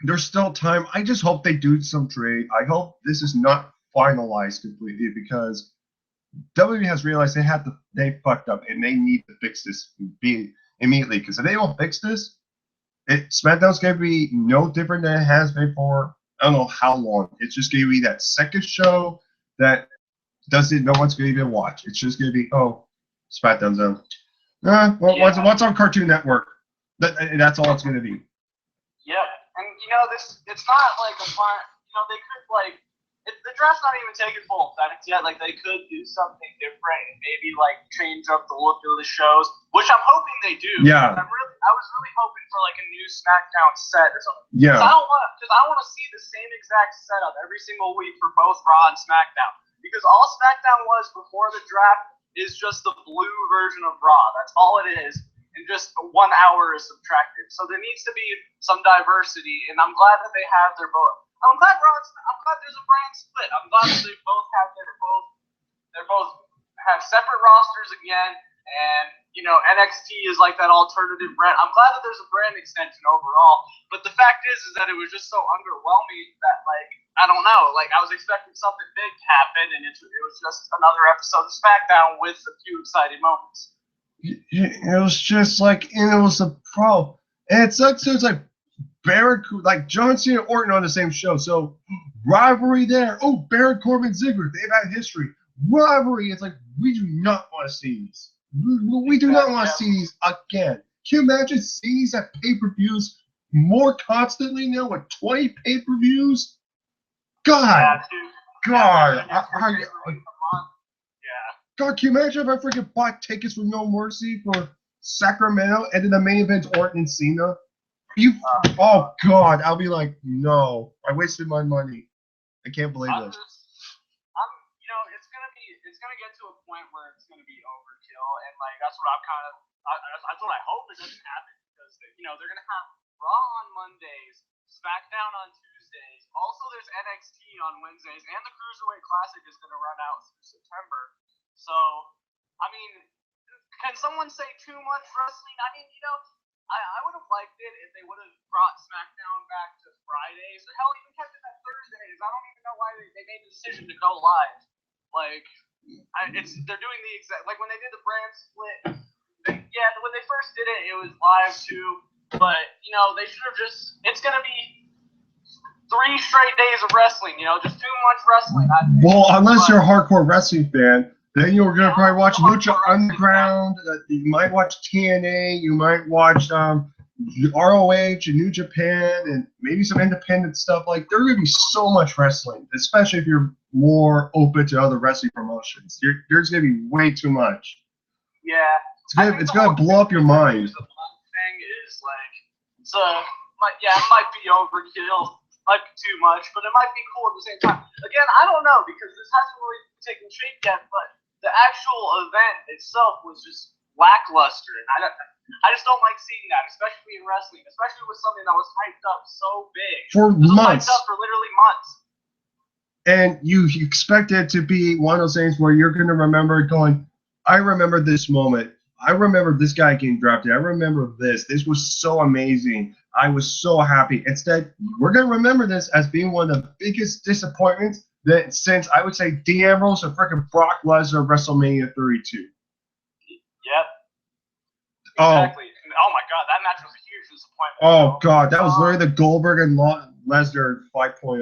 there's still time. I just hope they do some trade. I hope this is not finalized completely because WWE has realized they fucked up and they need to fix this immediately. Because if they don't fix this, SmackDown's gonna be no different than it has been for I don't know how long. It's just gonna be that second show that no one's gonna even watch. It's just gonna be SmackDown's on. What's on Cartoon Network? That's all it's gonna be. Yep, and it's not like a fun. They could the draft's not even taking full effect yet. Like, they could do something different and maybe change up the look of the shows, which I'm hoping they do. Yeah. I was really hoping for a new SmackDown set or something. Yeah. I don't want to see the same exact setup every single week for both Raw and SmackDown, because all SmackDown was before the draft is just the blue version of Raw. That's all it is. And just 1 hour is subtracted. So there needs to be some diversity, and I'm glad that they have their both. I'm glad there's a brand split. I'm glad that they both have separate rosters again, and NXT is like that alternative brand. I'm glad that there's a brand extension overall. But the fact is that it was just so underwhelming that I don't know. I was expecting something big to happen, and it was just another episode of SmackDown with a few exciting moments. It was just it was a pro. And it sucks. So it's Baron, John Cena and Orton on the same show. So rivalry there. Oh, Baron Corbin, Ziggler. They've had history. Rivalry. It's we do not want to see these. We do not want to see these again. Can you imagine seeing these at pay-per-views more constantly now with 20 pay-per-views? God. God. God, can you imagine if I freaking bought tickets with No Mercy for Sacramento and then the main event's Orton and Cena? Oh God, I'll be no, I wasted my money. I can't believe this. It's gonna get to a point where it's gonna be overkill, and that's what that's what I hope it doesn't happen, because they're gonna have Raw on Mondays, SmackDown on Tuesdays. Also, there's NXT on Wednesdays, and the Cruiserweight Classic is gonna run out through September. So, can someone say too much wrestling? I would have liked it if they would have brought SmackDown back to Fridays, or hell, even kept it at Thursdays. I don't even know why they made the decision to go live. They're doing the exact when they did the brand split. When they first did it, it was live too. But they should have just. It's gonna be 3 straight days of wrestling. Just too much wrestling. Well, unless you're a hardcore wrestling fan. Then you're going to probably watch Lucha Underground. You might watch TNA. You might watch ROH and New Japan and maybe some independent stuff. There's going to be so much wrestling, especially if you're more open to other wrestling promotions. There's going to be way too much. Yeah. It's going to blow up your mind. The thing is, it might be overkill. Might be too much, but it might be cool at the same time. Again, I don't know, because this hasn't really taken shape yet, but the actual event itself was just lackluster, and I just don't like seeing that, especially in wrestling, especially with something that was hyped up so big. For months. Hyped up for literally months. And you expect it to be one of those things where you're going to remember going, I remember this moment. I remember this guy getting drafted. I remember this. This was so amazing. I was so happy. Instead, we're going to remember this as being one of the biggest disappointments that since, I would say, Dean Ambrose and freaking Brock Lesnar at WrestleMania 32. Yep. Exactly. Oh my God, that match was a huge disappointment. Oh God, that was literally the Goldberg and Lesnar 5.0.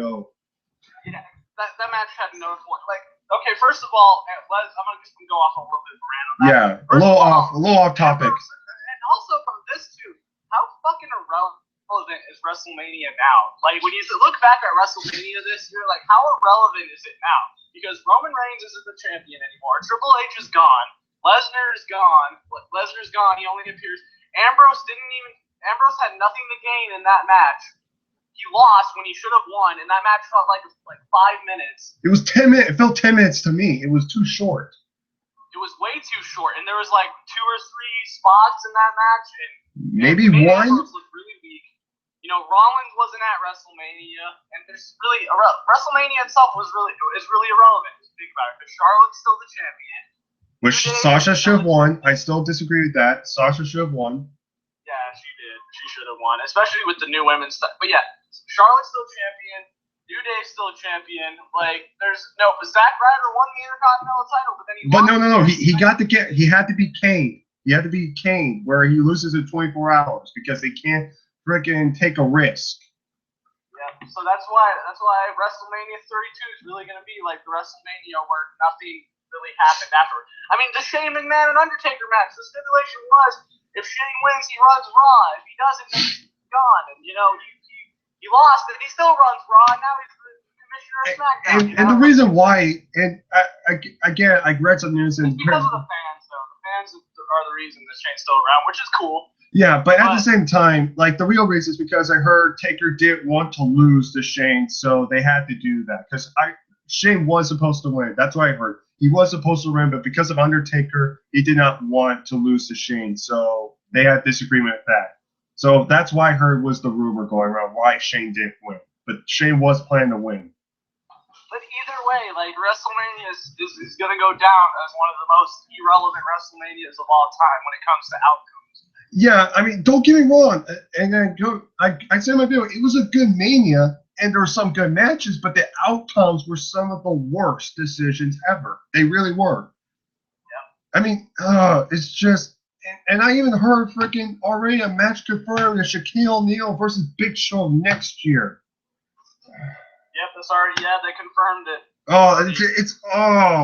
Yeah, that match had no point. Okay, first of all, I'm just gonna go off a little bit of a rant on that. Yeah, a little off topic. And also from this too, how fucking irrelevant is WrestleMania now? When you look back at WrestleMania this year, how irrelevant is it now? Because Roman Reigns isn't the champion anymore. Triple H is gone. Lesnar is gone. Lesnar's gone. He only appears. Ambrose had nothing to gain in that match. He lost when he should have won, and that match felt like 5 minutes. It was 10 minutes. It felt 10 minutes to me. It was too short. It was way too short, and there was 2 or 3 spots in that match, and maybe one. Ambrose looked really weak. Rollins wasn't at WrestleMania, and there's really WrestleMania itself is really irrelevant if you think about it, because Charlotte's still the champion. Which Sasha should have won. I still disagree with that. Sasha should have won. Yeah, she did. She should have won, especially with the new women's stuff. But yeah, Charlotte's still champion. New Day's still a champion. Like, but Zack Ryder won the Intercontinental title, but then he But lost. no. He had to be Kane. He had to be Kane, where he loses in 24 hours because they can't freaking take a risk. Yeah, so that's why WrestleMania 32 is really going to be like the WrestleMania where nothing really happened after. I mean, the Shane McMahon and Undertaker match, the stipulation was if Shane wins, he runs Raw. If he doesn't, then he's gone. And, you know, he lost, but he still runs Raw. And now he's the commissioner of SmackDown. And the reason why, and I read some news and because of the fans, though. The fans are the reason that Shane's still around, which is cool. Yeah, but at the same time, like the real reason is because I heard Taker didn't want to lose to Shane, so they had to do that. Because Shane was supposed to win. That's what I heard. He was supposed to win, but because of Undertaker, he did not want to lose to Shane, so they had disagreement with that. So that's why I heard was the rumor going around why Shane didn't win. But Shane was planning to win. But either way, like WrestleMania is going to go down as one of the most irrelevant WrestleManias of all time when it comes to outcomes. Yeah, I mean, don't get me wrong. And I said in my video, it was a good Mania, and there were some good matches, but the outcomes were some of the worst decisions ever. They really were. Yeah. I mean, it's just, and I even heard freaking already a match confirmed with Shaquille O'Neal versus Big Show next year. Yep, that's already, they confirmed it.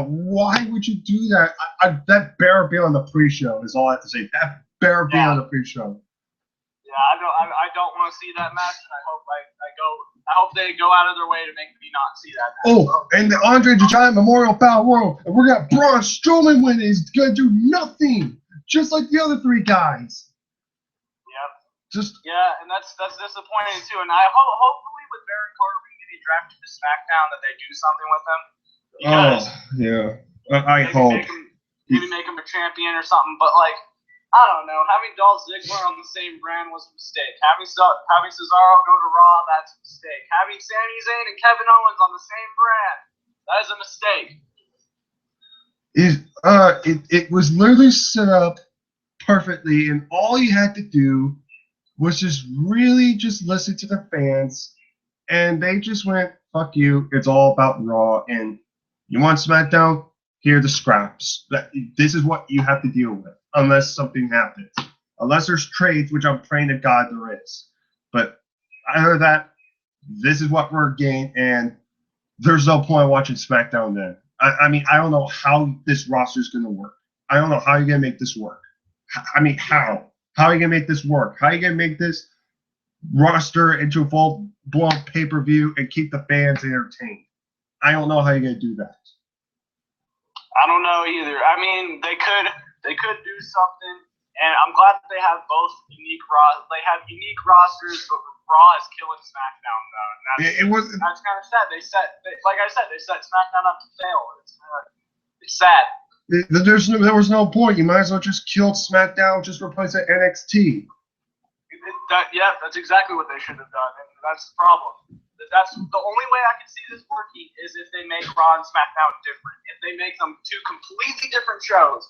Why would you do that? That better be on the pre-show is all I have to say. That better be on the pre-show. Yeah, I don't want to see that match, and I hope they go out of their way to make me not see that match. Oh, and the Andre the Giant Memorial Battle Royal, and we're gonna have Braun Strowman win. He's gonna do nothing, just like the other three guys. Yep. And that's disappointing too. And I hopefully with Baron Corbin getting drafted to SmackDown that they do something with him. Because I hope. Maybe make him a champion or something. But like, I don't know. Having Dolph Ziggler on the same brand was a mistake. Having Cesaro go to Raw, that's a mistake. Having Sami Zayn and Kevin Owens on the same brand, that is a mistake. It was literally set up perfectly, and all you had to do was just really just listen to the fans, and they just went, fuck you, it's all about Raw, and you want SmackDown? Here are the scraps. This is what you have to deal with, unless something happens. Unless there's trades, which I'm praying to God there is. But other than that, this is what we're getting, and there's no point watching SmackDown then. I mean, I don't know how this roster is going to work. I don't know how you're going to make this work. I mean, how? How are you going to make this work? How are you going to make this roster into a full-blown pay-per-view and keep the fans entertained? I don't know how you're going to do that. I don't know either. I mean, they could do something, and I'm glad that they have both unique rosters. They have unique rosters, but Raw is killing SmackDown though. That's kind of sad. Like I said, they set SmackDown up to fail. It's sad. There was no point. You might as well just kill SmackDown, just replace it NXT. That's exactly what they should have done, and that's the problem. That's the only way I can see this working is if they make Raw and SmackDown different. If they make them two completely different shows,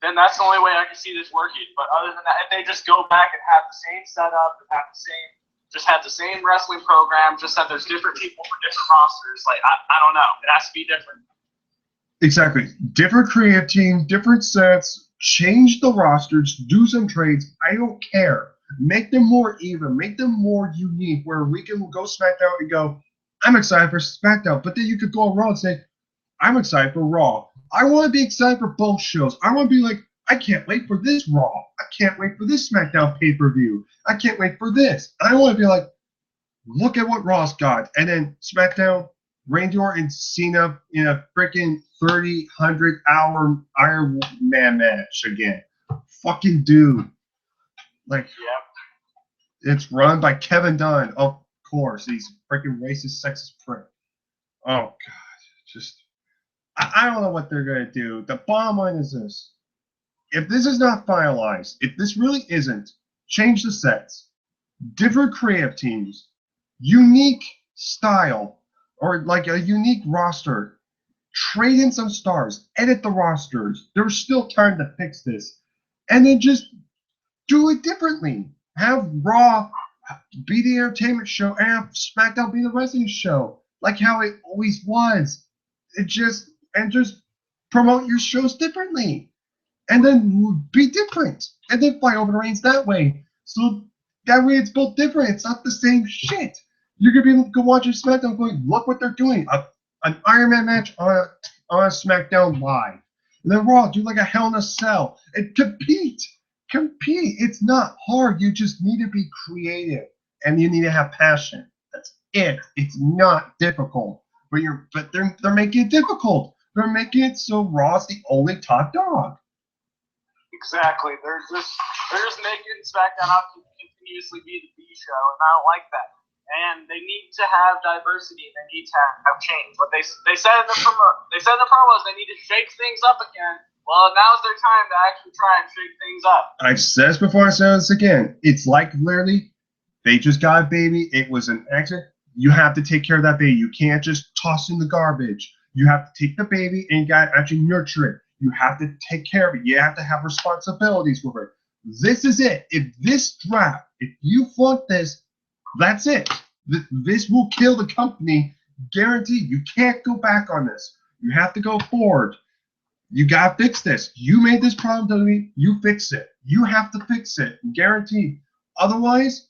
then that's the only way I can see this working. But other than that, if they just go back and have the same setup, and have the same wrestling program, just that there's different people for different rosters, like I don't know. It has to be different. Exactly. Different creative team, different sets, change the rosters, do some trades. I don't care. Make them more even. Make them more unique where we can go SmackDown and go, I'm excited for SmackDown. But then you could go on Raw and say, I'm excited for Raw. I want to be excited for both shows. I want to be like, I can't wait for this Raw. I can't wait for this SmackDown pay-per-view. I can't wait for this. I want to be like, look at what Raw's got. And then SmackDown, Randy Orton and Cena in a freaking 100-hour Iron Man match again. Fucking dude. Like, it's run by Kevin Dunn, of course. He's a freaking racist, sexist prick. Oh, God. Just, I don't know what they're going to do. The bottom line is this. If this is not finalized, if this really isn't, change the sets. Different creative teams. Unique style. Or like a unique roster. Trade in some stars. Edit the rosters. There's still time to fix this. And then just do it differently. Have Raw Be the entertainment show and have SmackDown be the wrestling show, like how it always was. Just promote your shows differently, and then be different, and then fight over the reigns that way. So that way it's built different. It's not the same shit. You're gonna be go watching SmackDown, going, look what they're doing. An Iron Man match on a SmackDown Live, and then Raw do like a Hell in a Cell and compete. Compete. It's not hard. You just need to be creative and you need to have passion. That's it. It's not difficult. But they're making it difficult. They're making it so Raw's the only top dog. Exactly. They're just making SmackDown out to continuously be the B show, and I don't like that. And they need to have diversity. They need to have change. But they said in the promos they need to shake things up again. Well, now's their time to actually try and shake things up. I've said this before, I said this again. It's like literally, they just got a baby. It was an accident. You have to take care of that baby. You can't just toss in the garbage. You have to take the baby and you got to actually nurture it. You have to take care of it. You have to have responsibilities with it. This is it. If this draft, if you flunk this, that's it. This will kill the company. Guaranteed. You can't go back on this. You have to go forward. You gotta fix this. You made this problem, WWE. You fix it. You have to fix it. Guaranteed. Otherwise,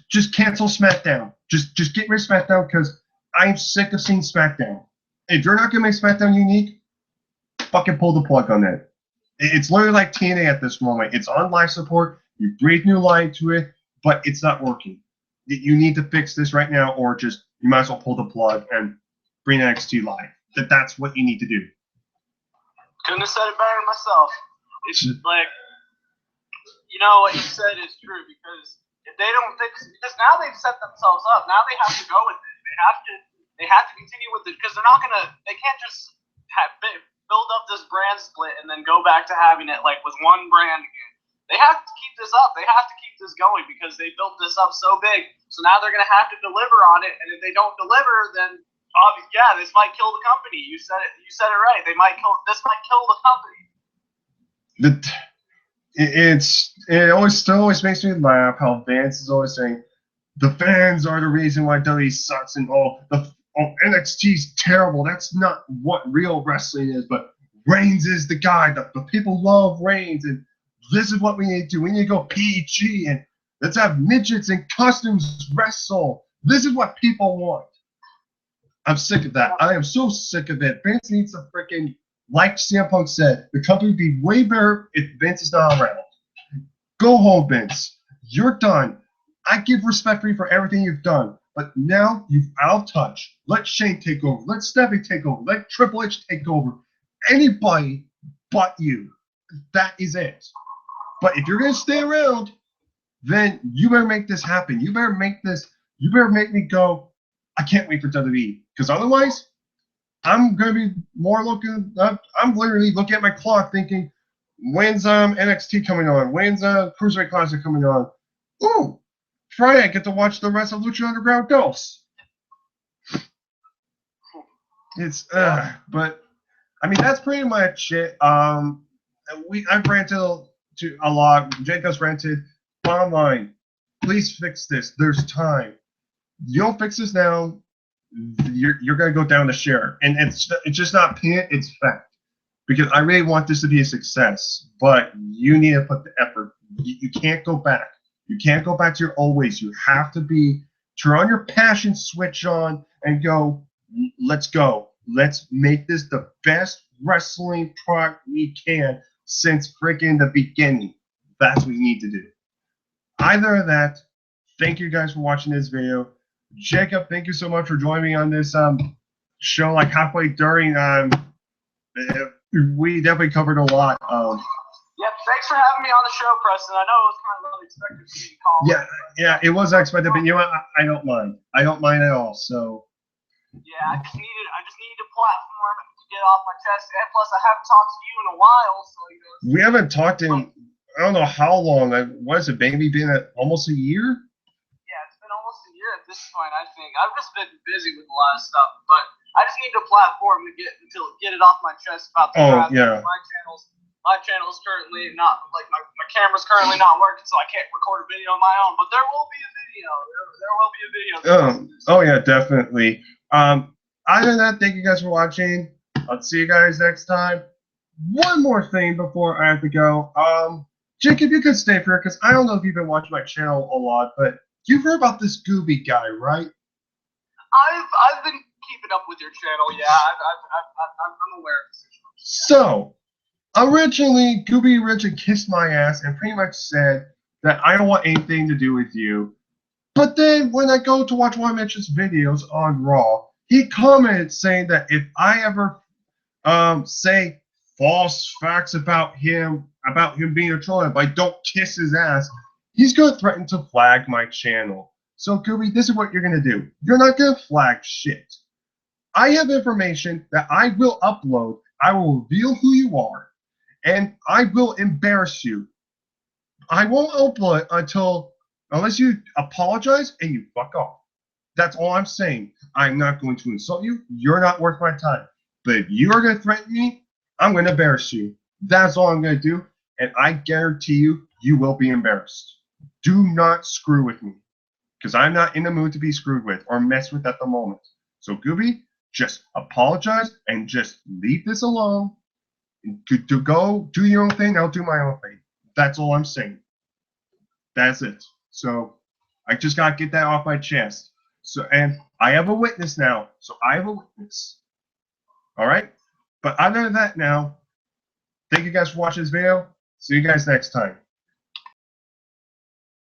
just cancel SmackDown. Just get rid of SmackDown because I'm sick of seeing SmackDown. If you're not gonna make SmackDown unique, fucking pull the plug on that. It's literally like TNA at this moment. It's on live support. You breathe new life to it, but it's not working. You need to fix this right now, or just you might as well pull the plug and bring NXT live. That's what you need to do. Couldn't have said it better myself. It's like, you know, what you said is true, because if they don't fix, because now they've set themselves up. Now they have to go with it. They have to continue with it, because they can't just build up this brand split and then go back to having it like with one brand again. They have to keep this up. They have to keep this going because they built this up so big. So now they're going to have to deliver on it, and if they don't deliver, then yeah, this might kill the company. You said it. You said it right. This might kill the company. It still always makes me laugh how Vance is always saying the fans are the reason why WWE sucks and NXT's terrible. That's not what real wrestling is. But Reigns is the guy. The people love Reigns, and this is what we need to do. We need to go PG and let's have midgets in costumes wrestle. This is what people want. I'm sick of that. I am so sick of it. Vince needs to freaking, like CM Punk said, the company would be way better if Vince is not around. Go home, Vince. You're done. I give respect for you for everything you've done, but now you've out of touch. Let Shane take over. Let Stephanie take over. Let Triple H take over. Anybody but you. That is it. But if you're going to stay around, then you better make this happen. You better make me go, I can't wait for WWE. Because otherwise, I'm going to be more looking, I'm literally looking at my clock thinking, when's NXT coming on? When's Cruiserweight Classic coming on? Ooh, Friday I get to watch the rest of Lucha Underground Ghosts. It's, but, I mean, that's pretty much it. I've ranted to a lot. Jacob's ranted. Bottom line, please fix this. There's time. You don't fix this now, you're going to go down the share. And it's just not opinion, it's fact. Because I really want this to be a success, but you need to put the effort. You can't go back. You can't go back to your old ways. You have to turn on your passion switch on and go, let's go. Let's make this the best wrestling product we can since freaking the beginning. That's what you need to do. Either of that, thank you guys for watching this video. Jacob, thank you so much for joining me on this show. Like halfway during, we definitely covered a lot. Yep, thanks for having me on the show, Preston. I know it was kind of unexpected for me to call. Yeah, it was unexpected, but you know what? I don't mind. I don't mind at all. So. Yeah, I just needed a platform to get off my chest, and plus I haven't talked to you in a while, so you know. We haven't talked in I don't know how long. What has it maybe been almost a year? Yeah, it's been almost a year at this point. I think I've just been busy with a lot of stuff, but I just need a platform to get it off my chest about the draft. Yeah. My channel's currently not like my my camera's currently not working, so I can't record a video on my own. But there will be a video. There will be a video. Oh yeah, definitely. Other than that, thank you guys for watching. I'll see you guys next time. One more thing before I have to go. Jake, if you could stay for it, because I don't know if you've been watching my channel a lot, but you've heard about this Gooby guy, right? I've been keeping up with your channel. Yeah, I'm aware of the situation. So, originally, Gooby Richard kissed my ass and pretty much said that I don't want anything to do with you. But then when I go to watch one of Mitch's videos on Raw, he commented saying that if I ever say false facts about him being a troll, if I don't kiss his ass, he's going to threaten to flag my channel. So, Gooby, this is what you're going to do. You're not going to flag shit. I have information that I will upload. I will reveal who you are, and I will embarrass you. I won't upload it unless you apologize and you fuck off. That's all I'm saying. I'm not going to insult you. You're not worth my time. But if you are going to threaten me, I'm going to embarrass you. That's all I'm going to do, and I guarantee you, you will be embarrassed. Do not screw with me, because I'm not in the mood to be screwed with or messed with at the moment. So, Gooby, just apologize and just leave this alone. To go do your own thing, I'll do my own thing. That's all I'm saying. That's it. So I just gotta get that off my chest. So, and I have a witness now. So I have a witness. All right. But other than that, now, thank you guys for watching this video. See you guys next time.